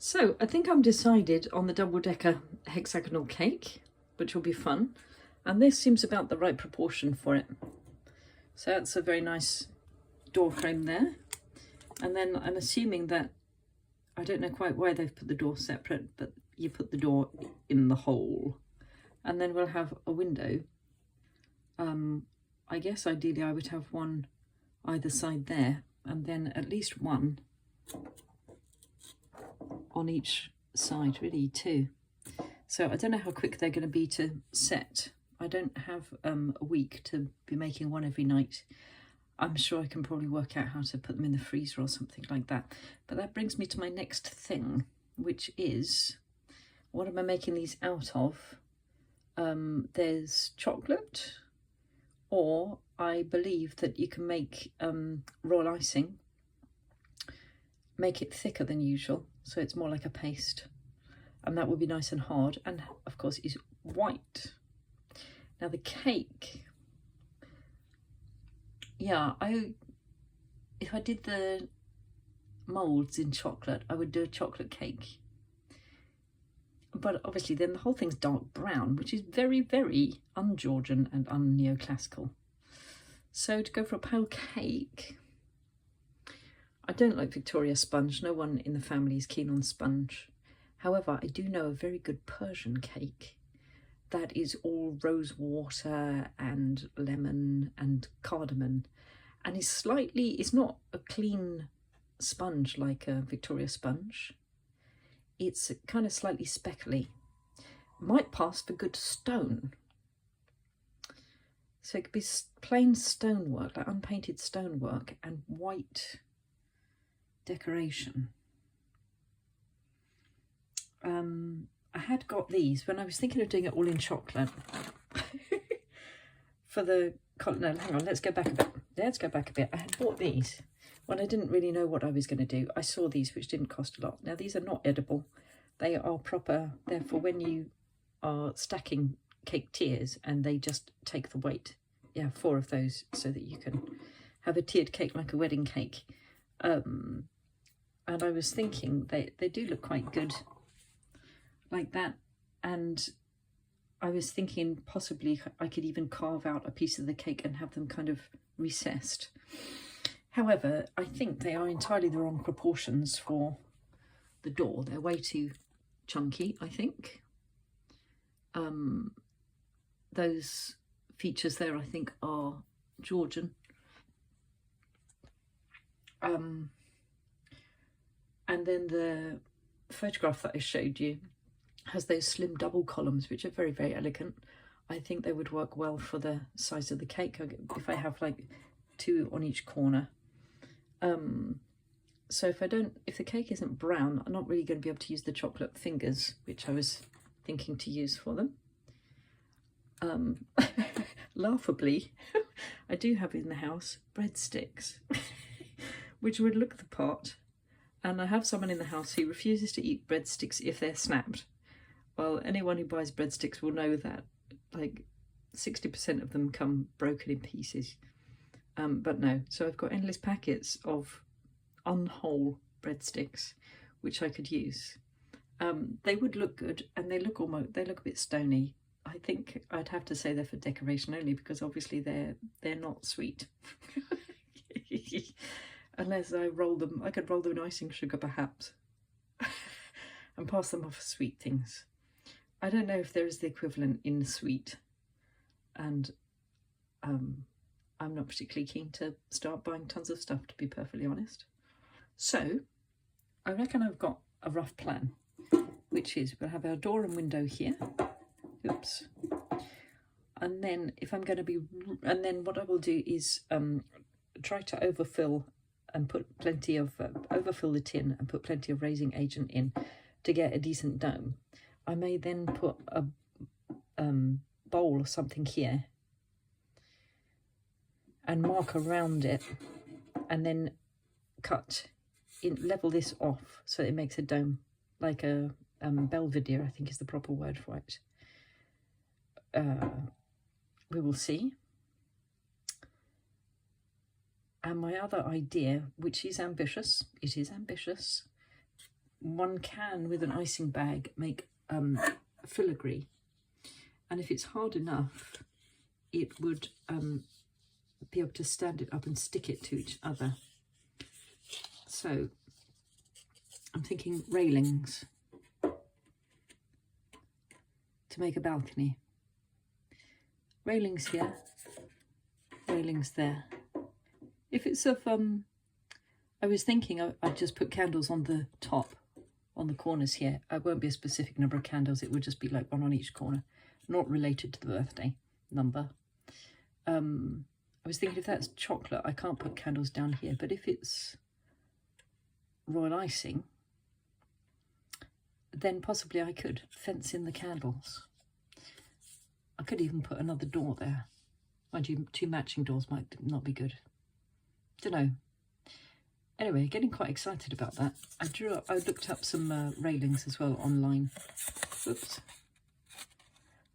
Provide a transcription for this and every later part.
So I think I'm decided on the double-decker hexagonal cake, which will be fun. And this seems about the right proportion for it. So that's a very nice door frame there. And then I'm assuming that, I don't know quite why they've put the door separate, but you put the door in the hole. And then we'll have a window. I guess ideally I would have one either side there, and then at least one on each side, really, too. So I don't know how quick they're going to be to set. I don't have a week to be making one every night. I'm sure I can probably work out how to put them in the freezer or something like that. But that brings me to my next thing, which is, what am I making these out of? There's chocolate, or I believe that you can make royal icing, make it thicker than usual, so it's more like a paste, and that would be nice and hard, and of course is white. Now the cake, yeah, if I did the moulds in chocolate, I would do a chocolate cake, but obviously then the whole thing's dark brown, which is very, very un-Georgian and un-neoclassical. So to go for a pale cake, I don't like Victoria sponge. No one in the family is keen on sponge. However, I do know a very good Persian cake that is all rose water and lemon and cardamom, and it's not a clean sponge like a Victoria sponge. It's kind of slightly speckly. Might pass for good stone. So it could be plain stonework, like unpainted stonework, and white decoration. I had got these when I was thinking of doing it all in chocolate. For the, no, hang on, let's go back a bit. I had bought these when I didn't really know what I was going to do. I saw these, which didn't cost a lot. Now, these are not edible. They are proper, they're for when you are stacking cake tiers and they just take the weight. Yeah, 4 of those so that you can have a tiered cake like a wedding cake. And I was thinking they do look quite good like that, and I was thinking possibly I could even carve out a piece of the cake and have them kind of recessed. However, I think they are entirely the wrong proportions for the door. They're way too chunky, I think. Those features there, I think, are Georgian. And then the photograph that I showed you has those slim double columns, which are very, very elegant. I think they would work well for the size of the cake if I have like 2 on each corner. So if the cake isn't brown, I'm not really going to be able to use the chocolate fingers, which I was thinking to use for them. Laughably, I do have in the house breadsticks, which would look the part. And I have someone in the house who refuses to eat breadsticks if they're snapped. Well, anyone who buys breadsticks will know that like 60% of them come broken in pieces. But no, so I've got endless packets of unwhole breadsticks, which I could use. They would look good, and they look a bit stony. I think I'd have to say they're for decoration only, because obviously they're not sweet. Unless I roll them, I could roll them in icing sugar perhaps, and pass them off as sweet things. I don't know if there is the equivalent in sweet, and I'm not particularly keen to start buying tons of stuff, to be perfectly honest. So I reckon I've got a rough plan, which is we'll have our door and window here. Oops. And then what I will do is try to overfill and put plenty of, overfill the tin and put plenty of raising agent in to get a decent dome. I may then put a bowl or something here and mark around it, and then level this off so it makes a dome, like a Belvedere, I think is the proper word for it. We will see. And my other idea, which is ambitious, one can, with an icing bag, make filigree. And if it's hard enough, it would be able to stand it up and stick it to each other. So I'm thinking railings to make a balcony. Railings here, railings there. If it's of, I was thinking I'd just put candles on the top, on the corners here. It won't be a specific number of candles, it would just be like one on each corner, not related to the birthday number. I was thinking if that's chocolate, I can't put candles down here, but if it's royal icing, then possibly I could fence in the candles. I could even put another door there. Mind you, 2 matching doors might not be good. Don't know. Anyway, getting quite excited about that. I looked up some railings as well online. Oops.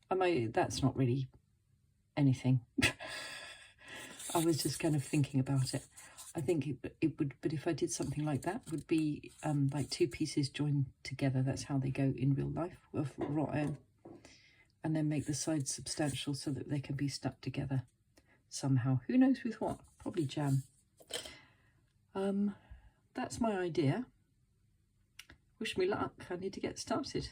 That's not really anything. I was just kind of thinking about it. I think it would, but if I did something like that, would be like 2 pieces joined together. That's how they go in real life, of wrought iron. And then make the sides substantial so that they can be stuck together somehow. Who knows with what? Probably jam. That's my idea. Wish me luck. I need to get started.